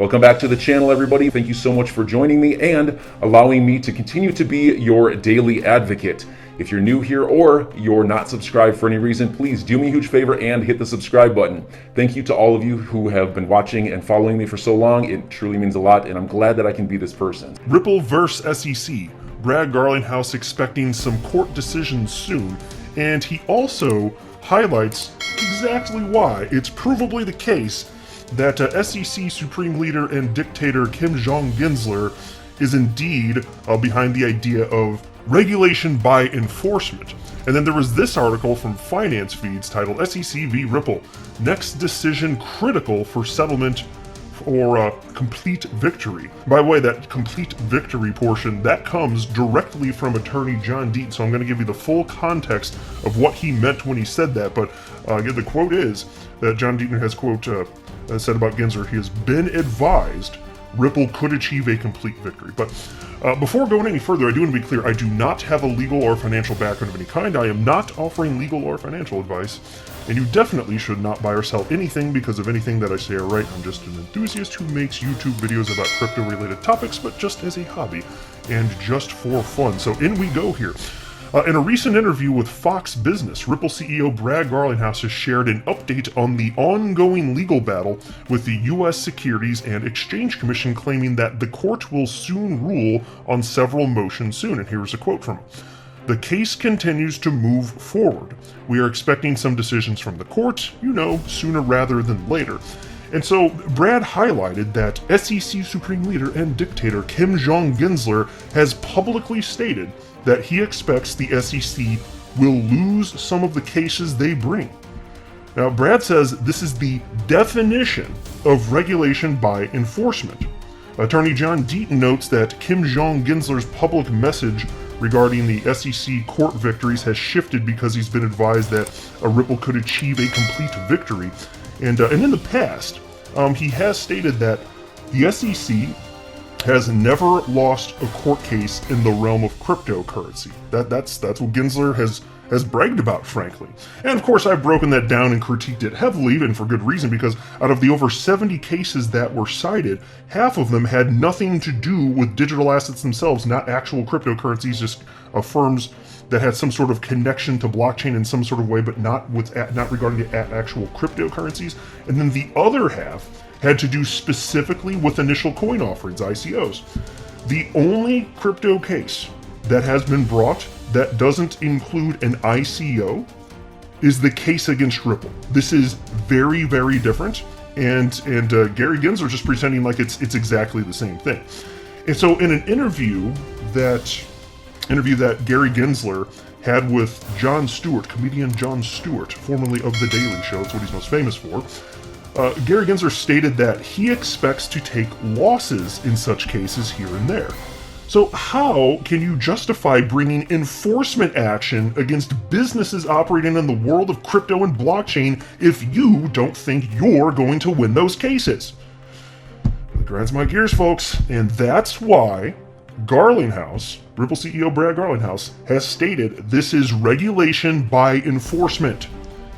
Welcome back to the channel, everybody. Thank you so much for joining me and allowing me to continue to be your daily advocate. If you're new here or you're not subscribed for any reason, please do me a huge favor and hit the subscribe button. Thank you to all of you who have been watching and following me for so long. It truly means a lot, and I'm glad that I can be this person. Ripple vs. SEC. Brad Garlinghouse expecting some court decisions soon, and he also highlights exactly why it's provably the case that SEC Supreme Leader and Dictator Kim Jong-Gensler is indeed behind the idea of regulation by enforcement. And then there was this article from Finance Feeds titled SEC v. Ripple, Next Decision Critical for Settlement or Complete Victory. By the way, that complete victory portion, that comes directly from attorney John DeAton, so I'm going to give you the full context of what he meant when he said that. But the quote is that John DeAton has, quote, said about Gensler, he has been advised Ripple could achieve a complete victory. But before going any further, I do want to be clear, I do not have a legal or financial background of any kind. I am not offering legal or financial advice, and you definitely should not buy or sell anything because of anything that I say or write. I'm just an enthusiast who makes YouTube videos about crypto-related topics, but just as a hobby and just for fun. So in we go here. In a recent interview with Fox Business, Ripple CEO Brad Garlinghouse has shared an update on the ongoing legal battle with the U.S. Securities and Exchange Commission, claiming that the court will soon rule on several motions soon. And here's a quote from him. The case continues to move forward. We are expecting some decisions from the court, sooner rather than later. And so Brad highlighted that SEC Supreme Leader and Dictator Kim Jong-Gensler has publicly stated that he expects the SEC will lose some of the cases they bring. Now, Brad says this is the definition of regulation by enforcement. Attorney John DeAton notes that Kim Jong-Gensler's public message regarding the SEC court victories has shifted because he's been advised that a Ripple could achieve a complete victory. And in the past, he has stated that the SEC has never lost a court case in the realm of cryptocurrency. That's what Gensler has bragged about, frankly. And of course, I've broken that down and critiqued it heavily, and for good reason, because out of the over 70 cases that were cited, half of them had nothing to do with digital assets themselves, not actual cryptocurrencies, just firms that had some sort of connection to blockchain in some sort of way, but not regarding the actual cryptocurrencies. And then the other half had to do specifically with initial coin offerings, ICOs. The only crypto case that has been brought that doesn't include an ICO is the case against Ripple. This is very, very different, and Gary Gensler is just pretending like it's exactly the same thing. And so in an interview that Gary Gensler had with Jon Stewart, comedian Jon Stewart, formerly of The Daily Show, that's what he's most famous for, Gary Gensler stated that he expects to take losses in such cases here and there. So how can you justify bringing enforcement action against businesses operating in the world of crypto and blockchain if you don't think you're going to win those cases? It grinds my gears, folks, and that's why Garlinghouse, Ripple CEO Brad Garlinghouse, has stated this is regulation by enforcement.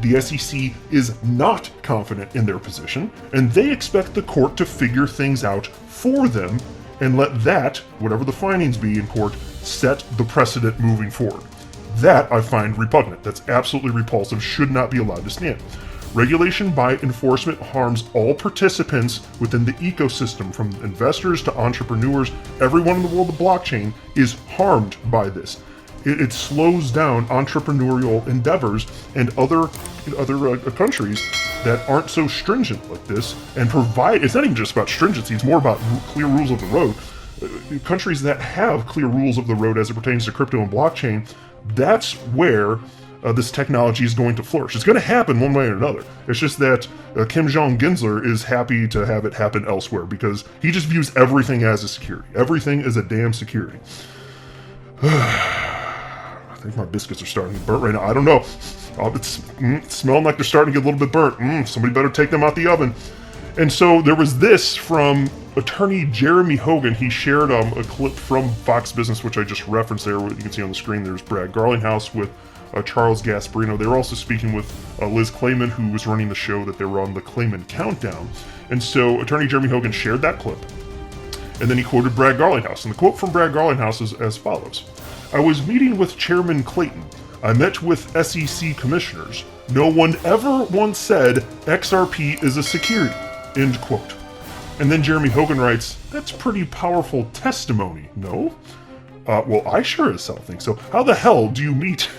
The SEC is not confident in their position, and they expect the court to figure things out for them and let that, whatever the findings be in court, set the precedent moving forward. That I find repugnant. That's absolutely repulsive, should not be allowed to stand. Regulation by enforcement harms all participants within the ecosystem, from investors to entrepreneurs. Everyone in the world of blockchain is harmed by this. It slows down entrepreneurial endeavors and other countries that aren't so stringent like this and provide. It's not even just about stringency, it's more about clear rules of the road. Countries that have clear rules of the road as it pertains to crypto and blockchain, that's where this technology is going to flourish. It's going to happen one way or another. It's just that Kim Jong-Gensler is happy to have it happen elsewhere because he just views everything as a security. Everything is a damn security. I think my biscuits are starting to burn right now. I don't know. It's smelling like they're starting to get a little bit burnt. Somebody better take them out the oven. And so there was this from attorney Jeremy Hogan. He shared a clip from Fox Business, which I just referenced there. You can see on the screen, there's Brad Garlinghouse with Charles Gasparino. They were also speaking with Liz Clayman, who was running the show that they were on, the Clayman Countdown. And so Attorney Jeremy Hogan shared that clip, and then he quoted Brad Garlinghouse. And the quote from Brad Garlinghouse is as follows. "I was meeting with Chairman Clayton. I met with SEC commissioners. No one ever once said XRP is a security." End quote. And then Jeremy Hogan writes, "That's pretty powerful testimony, no?" Well, I sure as hell think so. How the hell do you meet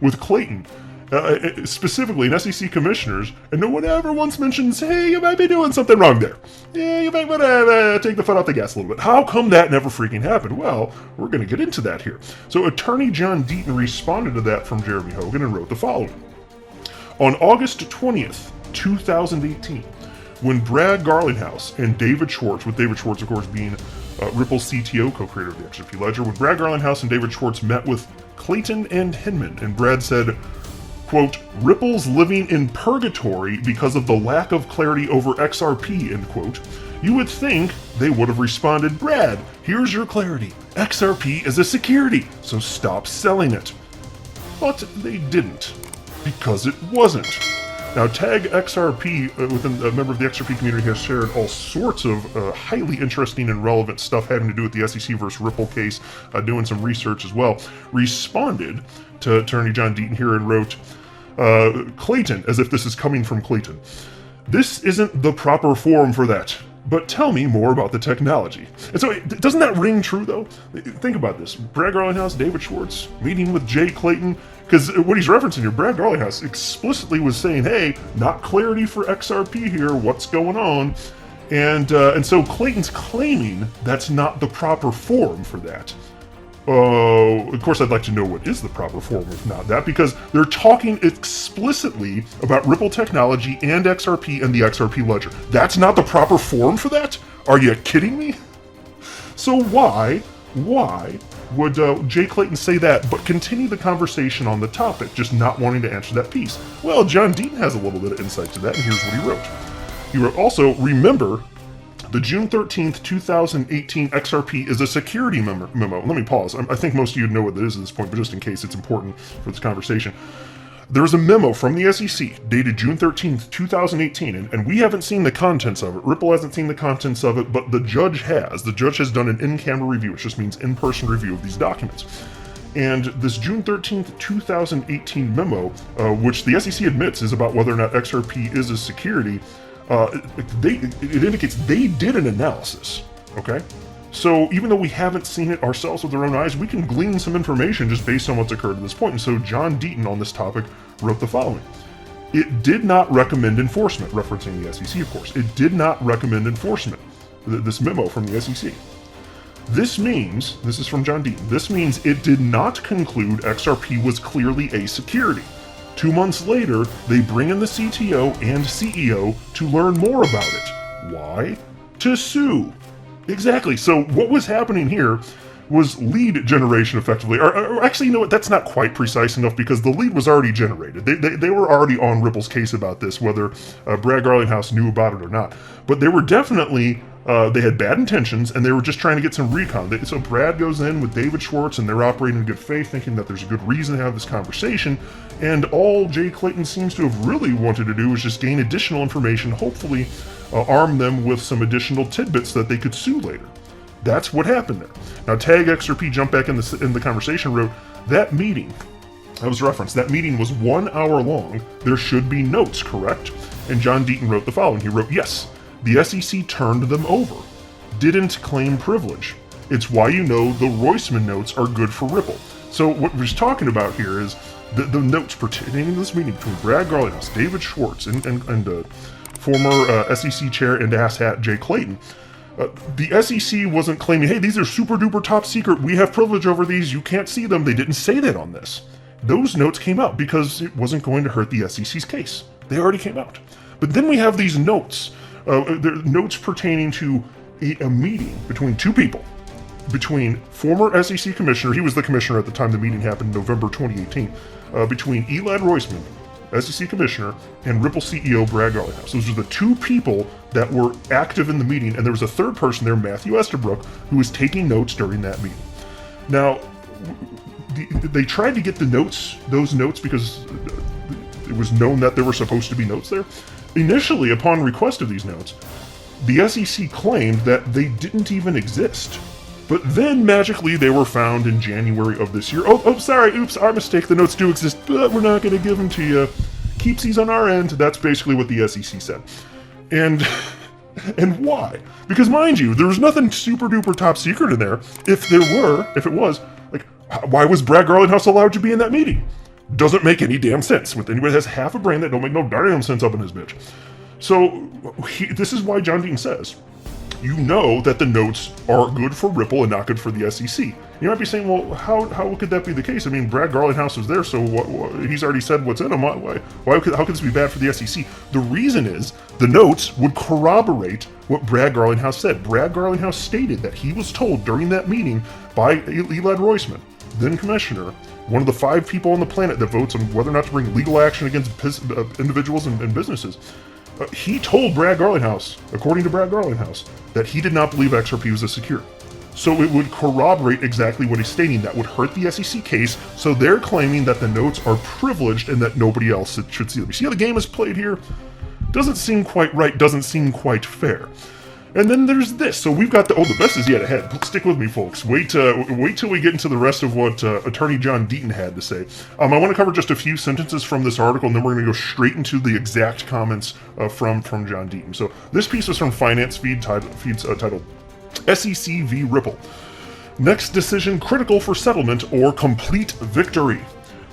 with Clayton, specifically an SEC commissioners, and no one ever once mentions, hey, you might be doing something wrong there. Yeah, you might want to take the foot off the gas a little bit. How come that never freaking happened? Well, we're going to get into that here. So Attorney John Deaton responded to that from Jeremy Hogan and wrote the following. On August 20th, 2018, when Brad Garlinghouse and David Schwartz, with David Schwartz, of course, being Ripple's CTO, co-creator of the XRP Ledger, when Brad Garlinghouse and David Schwartz met with Clayton and Hinman, and Brad said, quote, "Ripple's living in purgatory because of the lack of clarity over XRP," end quote, you would think they would have responded, "Brad, here's your clarity. XRP is a security, so stop selling it." But they didn't, because it wasn't. Now, Tag XRP, within a member of the XRP community, has shared all sorts of highly interesting and relevant stuff having to do with the SEC versus Ripple case, doing some research as well, responded to Attorney John Deaton here and wrote, Clayton, as if this is coming from Clayton, "This isn't the proper forum for that, but tell me more about the technology." And so, doesn't that ring true, though? Think about this. Brad Garlinghouse, David Schwartz, meeting with Jay Clayton, because what he's referencing here, Brad Garlinghouse explicitly was saying, hey, not clarity for XRP here, what's going on? And so Clayton's claiming that's not the proper forum for that. Of course, I'd like to know what is the proper forum if not that, because they're talking explicitly about Ripple technology and XRP and the XRP ledger. That's not the proper forum for that? Are you kidding me? So why would Jay Clayton say that, but continue the conversation on the topic, just not wanting to answer that piece? Well, John Deaton has a little bit of insight to that, and here's what he wrote. He wrote, also, remember, the June 13th, 2018 XRP is a security memo. Let me pause. I think most of you know what that is at this point, but just in case it's important for this conversation. There is a memo from the SEC dated June 13th, 2018, and we haven't seen the contents of it. Ripple hasn't seen the contents of it, but the judge has. The judge has done an in-camera review, which just means in-person review of these documents. And this June 13th, 2018 memo, which the SEC admits is about whether or not XRP is a security, it indicates they did an analysis, okay? So even though we haven't seen it ourselves with our own eyes, we can glean some information just based on what's occurred at this point. And so John Deaton on this topic wrote the following. It did not recommend enforcement, referencing the SEC, of course. It did not recommend enforcement, this memo from the SEC. This means, this is from John Deaton, this means it did not conclude XRP was clearly a security. 2 months later, they bring in the CTO and CEO to learn more about it. Why? To sue. Exactly. So what was happening here was lead generation, effectively. Or actually, you know what? That's not quite precise enough, because the lead was already generated. They were already on Ripple's case about this, whether Brad Garlinghouse knew about it or not. But they were definitely, they had bad intentions, and they were just trying to get some recon. So Brad goes in with David Schwartz, and they're operating in good faith, thinking that there's a good reason to have this conversation. And all Jay Clayton seems to have really wanted to do was just gain additional information, hopefully arm them with some additional tidbits that they could sue later. That's what happened there. Now, Tag XRP jumped back in the conversation, wrote, that meeting, that was referenced, that meeting was 1 hour long. There should be notes, correct? And John Deaton wrote the following. He wrote, yes, the SEC turned them over. Didn't claim privilege. It's why you know the Roisman notes are good for Ripple. So what we're talking about here is the notes pertaining to this meeting between Brad Garlinghouse, David Schwartz, and former SEC chair and asshat Jay Clayton. The SEC wasn't claiming, hey, these are super duper top secret, we have privilege over these, you can't see them. They didn't say that on this. Those notes came out because it wasn't going to hurt the SEC's case. They already came out. But then we have these notes, notes pertaining to a meeting between two people, between former SEC commissioner, he was the commissioner at the time the meeting happened in November 2018, between Elad Roisman, SEC commissioner, and Ripple CEO Brad Garlinghouse. Those were the two people that were active in the meeting, and there was a third person there, Matthew Estabrook, who was taking notes during that meeting. Now, they tried to get those notes, because it was known that there were supposed to be notes there. Initially, upon request of these notes, the SEC claimed that they didn't even exist. But then magically they were found in January of this year. Oh, sorry, oops, our mistake. The notes do exist, but we're not going to give them to you. Keepsies on our end. That's basically what the SEC said. And why? Because mind you, there was nothing super duper top secret in there. If it was, like, why was Brad Garlinghouse allowed to be in that meeting? Doesn't make any damn sense. With anybody that has half a brain, that don't make no damn sense up in his bitch. So this is why John Deaton says, you know that the notes are good for Ripple and not good for the SEC. You might be saying, well, how could that be the case? I mean, Brad Garlinghouse was there, so he's already said what's in them. How could this be bad for the SEC? The reason is the notes would corroborate what Brad Garlinghouse said. Brad Garlinghouse stated that he was told during that meeting by Elad Roisman, then commissioner, one of the 5 people on the planet that votes on whether or not to bring legal action against individuals and businesses. He told Brad Garlinghouse, according to Brad Garlinghouse, that he did not believe XRP was a security. So it would corroborate exactly what he's stating. That would hurt the SEC case, so they're claiming that the notes are privileged and that nobody else should see them. You see how the game is played here? Doesn't seem quite right, doesn't seem quite fair. And then there's this. So we've got the best is yet ahead. Stick with me, folks. Wait till we get into the rest of what Attorney John Deaton had to say. I want to cover just a few sentences from this article, and then we're going to go straight into the exact comments from John Deaton. So this piece was from Finance Feeds titled SEC v. Ripple. Next decision critical for settlement or complete victory.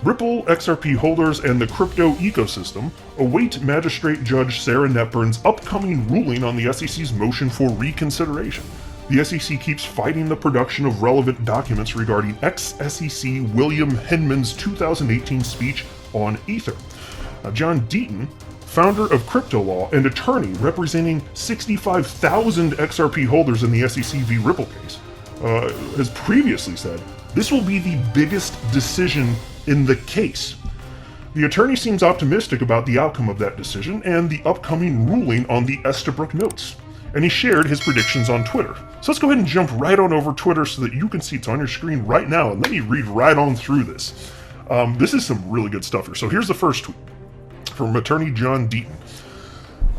Ripple, XRP holders, and the crypto ecosystem await Magistrate Judge Sarah Netburn's upcoming ruling on the SEC's motion for reconsideration. The SEC keeps fighting the production of relevant documents regarding ex-SEC William Hinman's 2018 speech on Ether. John Deaton, founder of Crypto Law and attorney representing 65,000 XRP holders in the SEC v. Ripple case, has previously said this will be the biggest decision in the case. The attorney seems optimistic about the outcome of that decision and the upcoming ruling on the Estabrook notes, and he shared his predictions on Twitter. So let's go ahead and jump right on over Twitter so that you can see it's on your screen right now, and let me read right on through this. This is some really good stuff here. So here's the first tweet from attorney John Deaton.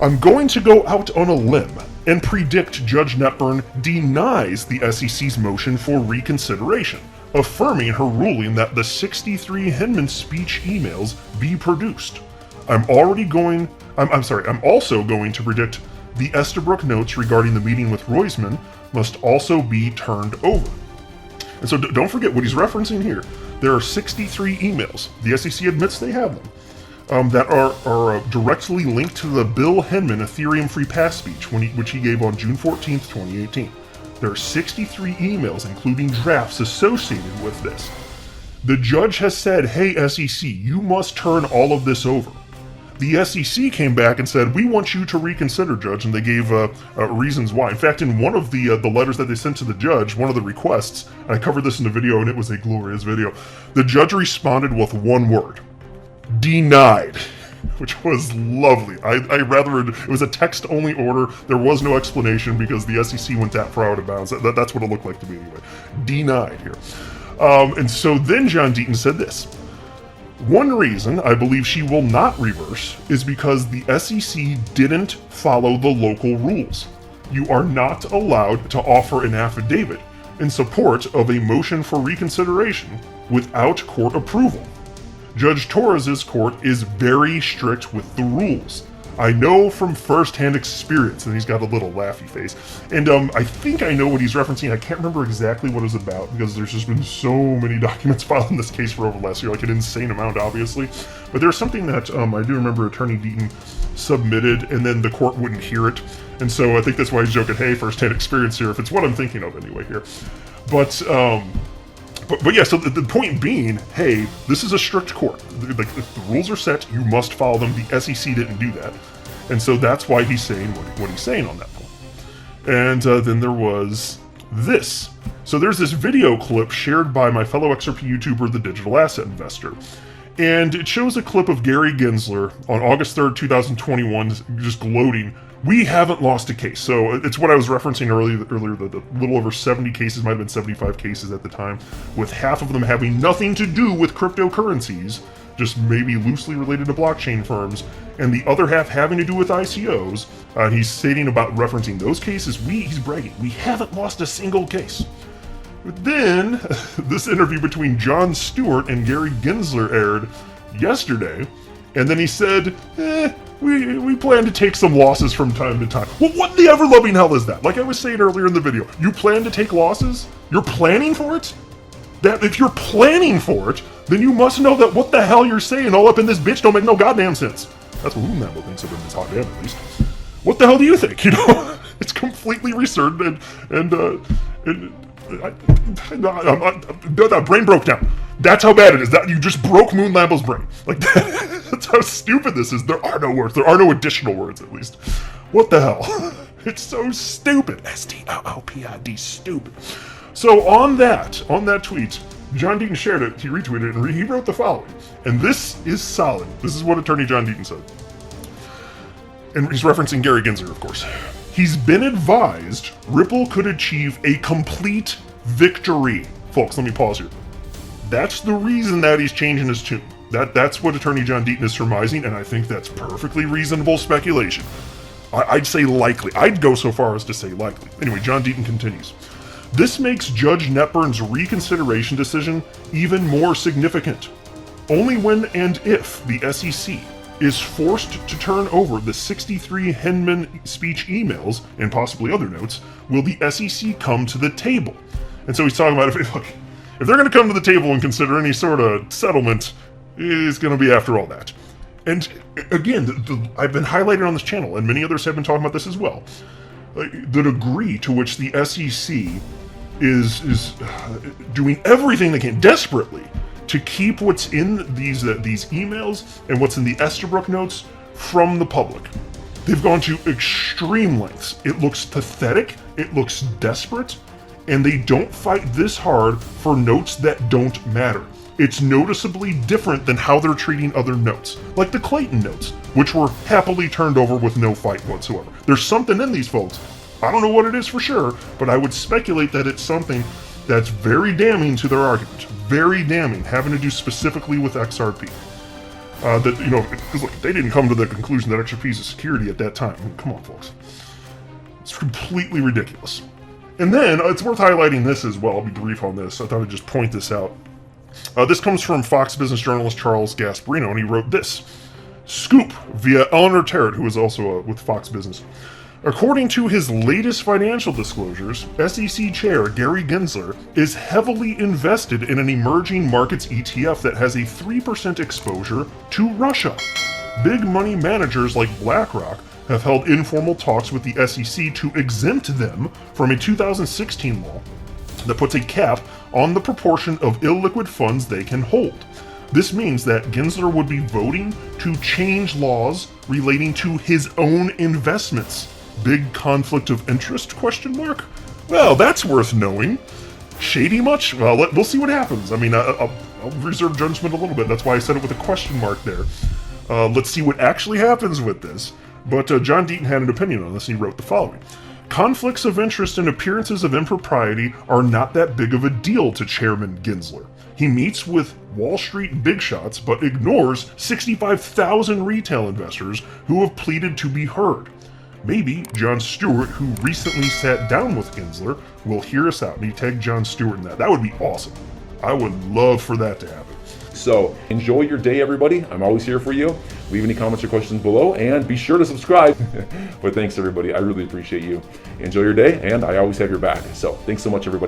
I'm going to go out on a limb and predict Judge Netburn denies the SEC's motion for reconsideration, affirming her ruling that the 63 Hinman speech emails be produced. I'm also going to predict the Estabrook notes regarding the meeting with Roisman must also be turned over. And so don't forget what he's referencing here. There are 63 emails. The SEC admits they have them. That are directly linked to the Bill Hinman Ethereum Free Pass speech, which he gave on June 14th, 2018. There are 63 emails, including drafts, associated with this. The judge has said, hey, SEC, you must turn all of this over. The SEC came back and said, we want you to reconsider, Judge, and they gave reasons why. In fact, in one of the letters that they sent to the judge, one of the requests, and I covered this in the video, and it was a glorious video, the judge responded with one word: denied, which was lovely. It was a text-only order. There was no explanation because the SEC went that far out of bounds. That's what it looked like to me anyway. Denied here. And so then John Deaton said this. One reason I believe she will not reverse is because the SEC didn't follow the local rules. You are not allowed to offer an affidavit in support of a motion for reconsideration without court approval. Judge Torres's court is very strict with the rules. I know from first-hand experience, and he's got a little laughy face. And I think I know what he's referencing. I can't remember exactly what it was about because there's just been so many documents filed in this case for over the last year, like an insane amount, obviously. But there's something that I do remember Attorney Deaton submitted, and then the court wouldn't hear it. And so I think that's why he's joking, hey, first-hand experience here, if it's what I'm thinking of anyway here. But yeah, so the point being, hey, this is a strict court. Like, if the rules are set, you must follow them. The SEC didn't do that. And so that's why he's saying what he's saying on that point. And then there was this. So there's this video clip shared by my fellow XRP YouTuber, The Digital Asset Investor. And it shows a clip of Gary Gensler on August 3rd, 2021, just gloating, we haven't lost a case. So it's what I was referencing earlier, the little over 70 cases, might have been 75 cases at the time, with half of them having nothing to do with cryptocurrencies, just maybe loosely related to blockchain firms, and the other half having to do with ICOs. He's stating about referencing those cases. He's bragging, we haven't lost a single case. But then, this interview between Jon Stewart and Gary Gensler aired yesterday, and then he said, we plan to take some losses from time to time. Well, what in the ever-loving hell is that? Like I was saying earlier in the video, you plan to take losses? You're planning for it? That if you're planning for it, then you must know that what the hell you're saying all up in this bitch don't make no goddamn sense. That's what Moonlambo thinks of in this hot damn at least. What the hell do you think? You know, it's completely researched and that brain broke down. That's how bad it is. That you just broke Moon Lambo's brain. Like that's how stupid this is. There are no words. There are no additional words, at least. What the hell? It's so stupid. STOOPID, stupid. So on that tweet, John Deaton shared it. He retweeted it, and he wrote the following. And this is solid. This is what Attorney John Deaton said. And he's referencing Gary Gensler, of course. He's been advised Ripple could achieve a complete victory. Folks, let me pause here. That's the reason that he's changing his tune. That's what Attorney John Deaton is surmising, and I think that's perfectly reasonable speculation. I'd say likely. I'd go so far as to say likely. Anyway, John Deaton continues. This makes Judge Netburn's reconsideration decision even more significant. Only when and if the SEC is forced to turn over the 63 Henman speech emails and possibly other notes, will the SEC come to the table. And so he's talking about if they're going to come to the table and consider any sort of settlement, it's going to be after all that. And again, I've been highlighting on this channel, and many others have been talking about this as well. The degree to which the SEC is doing everything they can desperately to keep what's in these emails and what's in the Estabrook notes from the public. They've gone to extreme lengths. It looks pathetic, it looks desperate, and they don't fight this hard for notes that don't matter. It's noticeably different than how they're treating other notes, like the Clayton notes, which were happily turned over with no fight whatsoever. There's something in these folks. I don't know what it is for sure, but I would speculate that it's something that's very damning to their argument. Very damning, having to do specifically with XRP. Because look, they didn't come to the conclusion that XRP is a security at that time. I mean, come on, folks. It's completely ridiculous. And then, it's worth highlighting this as well. I'll be brief on this. I thought I'd just point this out. This comes from Fox Business journalist Charles Gasparino, and he wrote this. Scoop, via Eleanor Terrett, who is also with Fox Business. According to his latest financial disclosures, SEC Chair Gary Gensler is heavily invested in an emerging markets ETF that has a 3% exposure to Russia. Big money managers like BlackRock have held informal talks with the SEC to exempt them from a 2016 law that puts a cap on the proportion of illiquid funds they can hold. This means that Gensler would be voting to change laws relating to his own investments. Big conflict of interest, question mark? Well, that's worth knowing. Shady much? Well, we'll see what happens. I mean, I'll reserve judgment a little bit. That's why I said it with a question mark there. Let's see what actually happens with this. But John Deaton had an opinion on this, and he wrote the following. Conflicts of interest and appearances of impropriety are not that big of a deal to Chairman Gensler. He meets with Wall Street big shots, but ignores 65,000 retail investors who have pleaded to be heard. Maybe Jon Stewart, who recently sat down with Gensler, will hear us out. And he tagged Jon Stewart in that. That would be awesome. I would love for that to happen. So enjoy your day, everybody. I'm always here for you. Leave any comments or questions below, and be sure to subscribe. But thanks, everybody. I really appreciate you. Enjoy your day, and I always have your back. So thanks so much, everybody.